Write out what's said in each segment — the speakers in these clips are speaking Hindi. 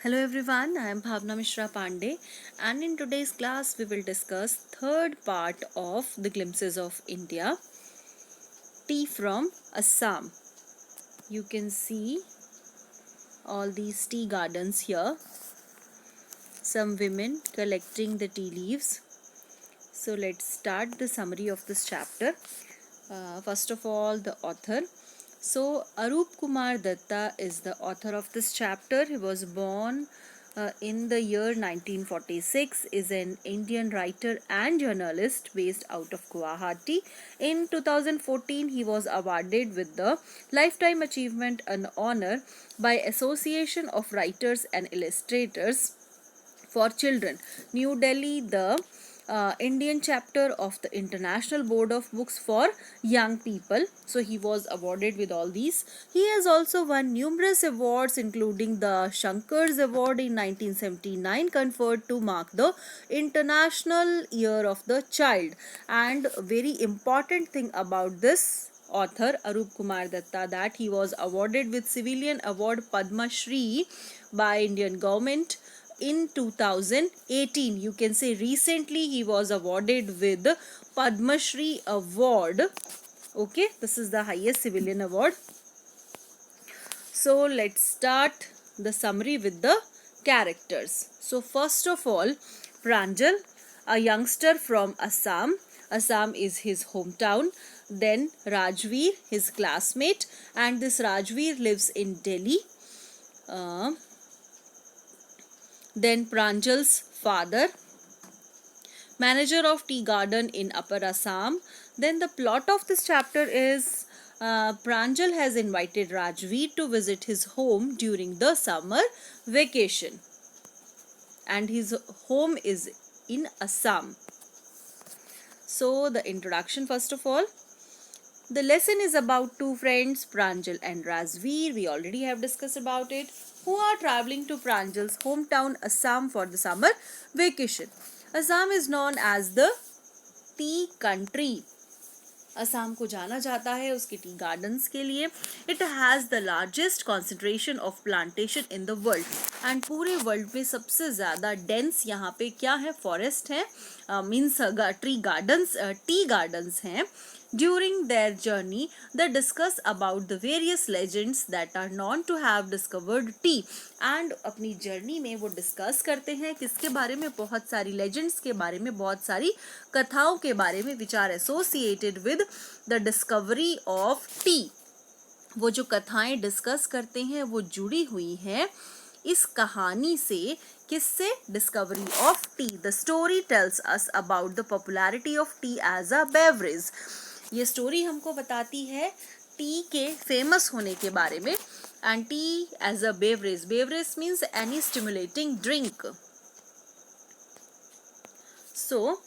Hello everyone, I am Bhavna Mishra Pandey, and in today's class we will discuss third part of the glimpses of India, tea from Assam. You can see all these tea gardens here, some women collecting the tea leaves. So let's start the summary of this chapter. First of all, the author. So Arup Kumar Datta is the author of this chapter. He was born in the year 1946, is an Indian writer and journalist based out of Guwahati. In 2014, he was awarded with the Lifetime Achievement and Honor by Association of Writers and Illustrators for Children, New Delhi, the Indian chapter of the International Board of Books for Young People. So he was awarded with all these. He has also won numerous awards, including the Shankars Award in 1979, conferred to mark the International Year of the Child. And a very important thing about this author Arup Kumar Datta, that he was awarded with civilian award Padma Shri by Indian government in 2018. You can say recently he was awarded with Padma Shri award. Okay, this is the highest civilian award. So let's start the summary with the characters. So first of all, Pranjal, a youngster from Assam. Assam is his hometown. Then Rajveer, his classmate, and this Rajveer lives in Delhi. Uh, then Pranjal's father, manager of tea garden in Upper Assam. Then the plot of this chapter is Pranjal has invited Rajveer to visit his home during the summer vacation, and his home is in Assam. So the introduction first of all. The lesson is about two friends, Pranjal and Rajveer. We already have discussed about it, who are traveling to Pranjal's hometown Assam for the summer vacation. Assam is known as the tea country. Assam को जाना जाता है उसके टी गार्डन्स के लिए. It has the largest concentration of plantation in the world, and पूरे वर्ल्ड में सबसे ज़्यादा डेंस यहाँ पे क्या है, फॉरेस्ट है, means tree gardens, tea gardens हैं. During their journey, they discuss about the various legends that are known to have discovered tea. And अपनी जर्नी में वो डिस्कस करते हैं किसके बारे में, बहुत सारी लेजेंड्स के बारे में, बहुत सारी कथाओं के बारे में, which are associated with the discovery of tea. वो जो कथाएं डिस्कस करते हैं वो जुड़ी हुई हैं इस कहानी से. किससे? Discovery of tea. The story tells us about the popularity of tea as a beverage. ये स्टोरी हमको बताती है टी के फेमस होने के बारे में. And tea as a beverage, beverage means any stimulating drink. So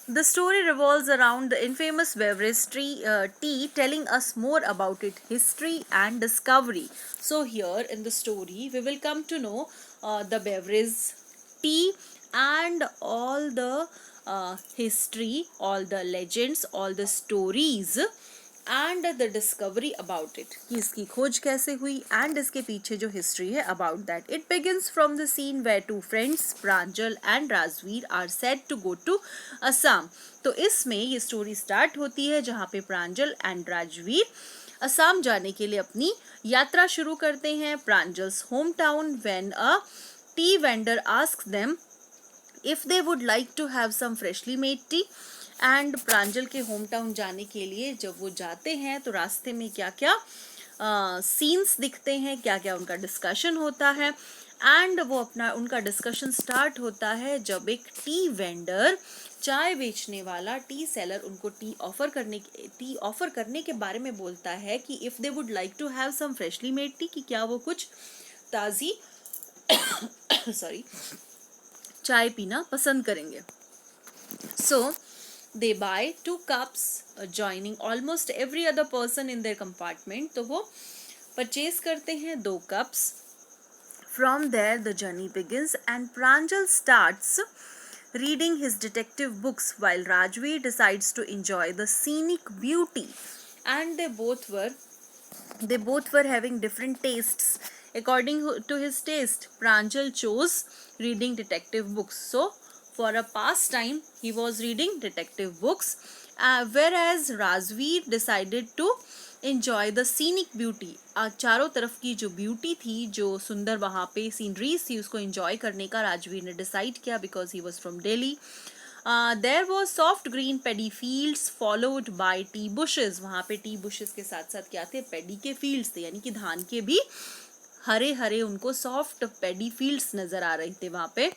the story revolves around the infamous beverage tea, telling us more about its history and discovery. So here in the story, we will come to know the beverage tea and all the history, all the legends, all the stories and the discovery about it. कि इसकी खोज कैसे हुई and इसके पीछे जो history है about that. It begins from the scene where two friends, Pranjal and Rajveer, are said to go to Assam. तो इसमें ये story start होती है जहाँ पे प्रांजल and राजवीर असम जाने के लिए अपनी यात्रा शुरू करते हैं. Pranjal's hometown, when a tea vendor asks them if they would like to have some freshly made tea. And Pranjal के होम टाउन जाने के लिए जब वो जाते हैं तो रास्ते में क्या क्या सीन्स दिखते हैं, क्या क्या उनका डिस्कशन होता है. एंड वो अपना उनका डिस्कशन स्टार्ट होता है जब एक टी वेंडर, चाय बेचने वाला, टी सेलर उनको टी ऑफर करने के बारे में बोलता है कि if they would like to have some freshly made tea, कि क्या वो कुछ ताज़ी सॉरी चाय पीना पसंद करेंगे. सो they buy 2 cups, joining almost every other person in their compartment. तो वो परचेज करते हैं 2 cups. From there the journey begins and Pranjal starts reading his detective books while Rajveer decides to enjoy the scenic beauty. And they both were having different tastes According to his taste, Pranjal chose reading detective books. So for a pastime, he was reading detective books, whereas Rajveer decided to enjoy the scenic beauty. चारों तरफ की जो ब्यूटी थी, जो सुंदर वहाँ पे सीनरीज थी, उसको enjoy करने का राजवीर ने डिसाइड किया, because he was from Delhi. There was soft green paddy fields followed by tea bushes. वहाँ पे टी bushes के साथ साथ क्या थे, पैडी के fields थे, यानी कि धान के भी हरे हरे उनको सॉफ्ट पैडी फील्ड्स नजर आ रहे थे वहाँ पे.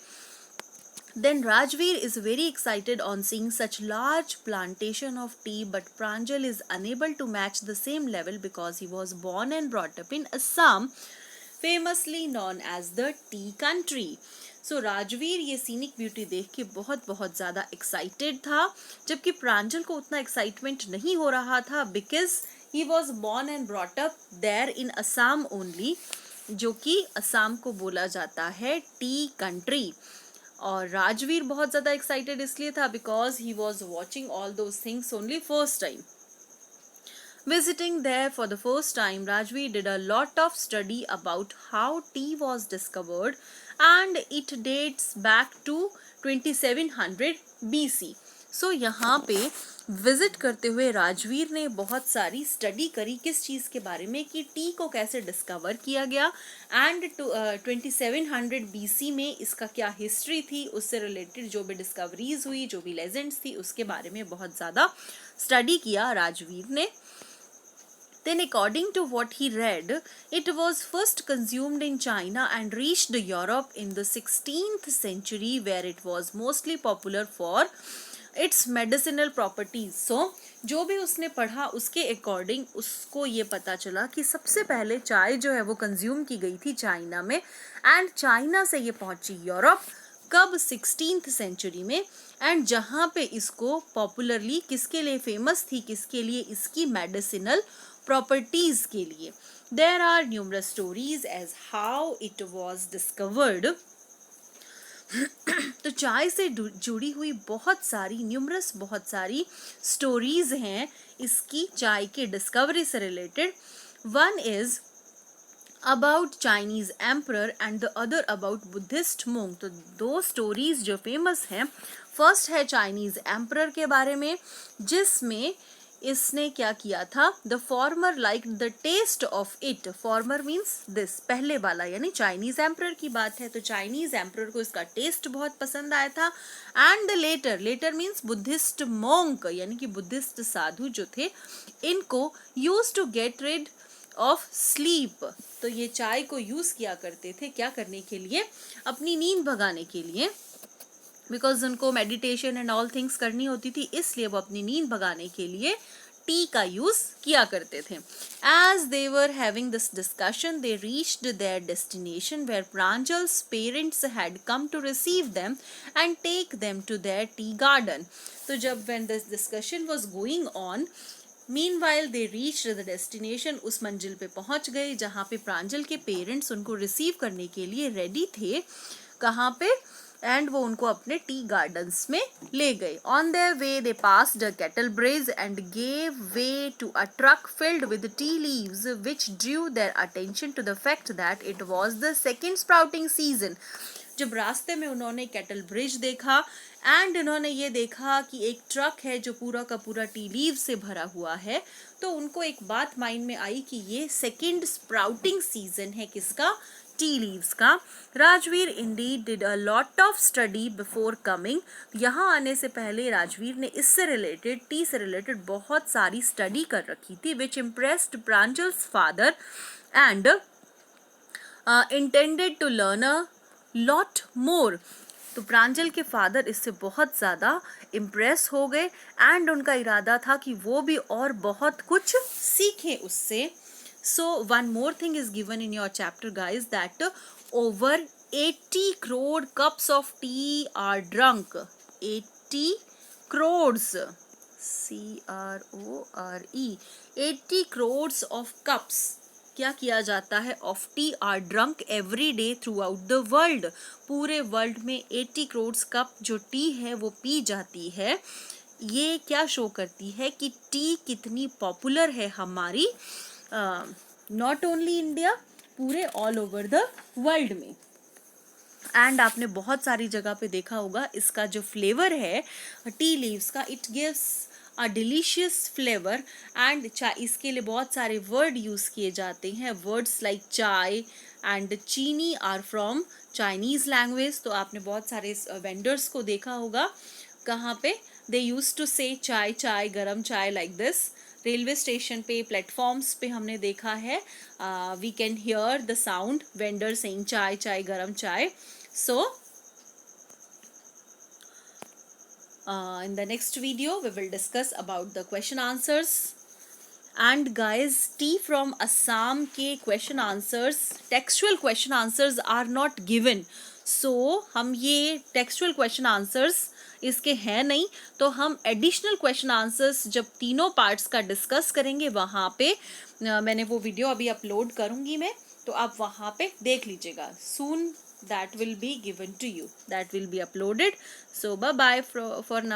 Then Rajveer is very excited on seeing such large plantation of tea, but Pranjal is unable to match the same level because he was born and brought up in Assam, famously known as the tea country. So Rajveer ये सीनिक ब्यूटी देख के बहुत बहुत ज़्यादा एक्साइटेड था, जबकि प्रांजल को उतना एक्साइटमेंट नहीं हो रहा था, because he was born and brought up there in Assam only, जो कि असम को बोला जाता है टी कंट्री. और राजवीर बहुत ज़्यादा एक्साइटेड इसलिए था because he was watching all those things only first time. Visiting there for the first time, Rajveer did a lot of study about how tea was discovered, and it dates back to 2700 BC. So यहाँ पे विजिट करते हुए राजवीर ने बहुत सारी स्टडी करी किस चीज़ के बारे में, कि टी को कैसे डिस्कवर किया गया, एंड 2700 BC में इसका क्या हिस्ट्री थी, उससे रिलेटेड जो भी डिस्कवरीज हुई, जो भी लेजेंड्स थी, उसके बारे में बहुत ज़्यादा स्टडी किया राजवीर ने. Then according to what he read, it was first consumed in China and reached Europe in the 16th century, where it was mostly popular for its medicinal properties. So जो भी उसने पढ़ा उसके अकॉर्डिंग उसको ये पता चला कि सबसे पहले चाय जो है वो कंज्यूम की गई थी चाइना में, एंड चाइना से ये पहुंची यूरोप कब, 16th सेंचुरी में, एंड जहाँ पे इसको पॉपुलरली किसके लिए फेमस थी, किसके लिए, इसकी मेडिसिनल प्रॉपर्टीज के लिए. There are numerous stories as how it was discovered. तो चाय से जुड़ी हुई बहुत सारी स्टोरीज हैं इसकी चाय के डिस्कवरी से related. One is about Chinese emperor and the other about Buddhist monk. तो दो स्टोरीज जो फेमस हैं, फर्स्ट है चाइनीज एम्परर के बारे में, जिसमें इसने क्या किया था, the former like the taste of it. Former means this, पहले वाला, यानी चाइनीज एम्परर की बात है, तो चाइनीज एम्परर को इसका टेस्ट बहुत पसंद आया था. And latter means Buddhist monk, यानी कि बुद्धिस्ट साधु जो थे, इनको use to get rid of sleep. तो ये चाय को यूज किया करते थे, क्या करने के लिए, अपनी नींद भगाने के लिए, बिकॉज उनको मेडिटेशन एंड ऑल थिंग्स करनी होती थी, इसलिए वो अपनी नींद भगाने के लिए टी का यूज किया करते थे. As they were having this discussion, they reached their destination where Pranjal's parents had come to receive them and take them to their tea garden. तो जब when this discussion was going on, meanwhile they reached the destination, उस मंजिल पे पहुंच गए जहाँ पे प्रांजल के पेरेंट्स उनको रिसीव करने के लिए रेडी थे. कहाँ पे, एंड वो उनको अपने टी गार्डन्स में ले गए. On their way they passed a cattle bridge and gave way to a truck filled with tea leaves which drew their attention to the fact that it was the second sprouting season. जब रास्ते में उन्होंने कैटल ब्रिज देखा एंड उन्होंने ये देखा कि एक ट्रक है जो पूरा का पूरा टी लीव से भरा हुआ है, तो उनको एक बात माइंड में आई कि ये सेकंड स्प्राउटिंग सीजन है किसका, टी लीव्स का. Rajveer Indeed did a lot of study before coming. यहाँ आने से पहले राजवीर ने इससे रिलेटेड, टी से रिलेटेड बहुत सारी स्टडी कर रखी थी, which impressed Pranjal's father and intended to learn a lot more. तो प्रांजल के फादर इससे बहुत ज़्यादा इम्प्रेस हो गए एंड उनका इरादा था कि वो भी और बहुत कुछ सीखें उससे. So one more thing is given in your chapter, guys, that over 80 crore cups of tea are drunk. 80 crores, CRORE, 80 crores of cups क्या किया जाता है, of T R drunk every day through out the world. पूरे वर्ल्ड में 80 crores कप जो टी है वो पी जाती है. ये क्या शो करती है कि टी कितनी पॉपुलर है हमारी, नॉट ओनली इंडिया, पूरे ऑल ओवर द वर्ल्ड में। एंड आपने बहुत सारी जगह पे देखा होगा इसका जो फ्लेवर है टी लीव्स का, it gives a delicious flavour. And इसके लिए बहुत सारे वर्ड यूज़ किए जाते हैं, वर्ड्स लाइक चाय एंड चीनी आर फ्रॉम चाइनीज लैंग्वेज। तो आपने बहुत सारे वेंडर्स को देखा होगा कहाँ पे दे यूज टू से चाय चाय, गरम चाय, लाइक दिस। रेलवे स्टेशन पे, प्लेटफॉर्म्स पे हमने देखा है, we can hear the sound vendor saying chai चाय, गरम चाय। So in the next video we will discuss about the question answers. And guys, tea from Assam के question answers, textual question answers are not given. So हम ये textual question answers इसके हैं नहीं, तो हम additional question answers जब तीनों parts का discuss करेंगे वहाँ पे मैंने वो video अभी अपलोड करूँगी मैं, तो आप वहाँ पे देख लीजिएगा। Soon that will be given to you, that will be uploaded. So bye bye for now.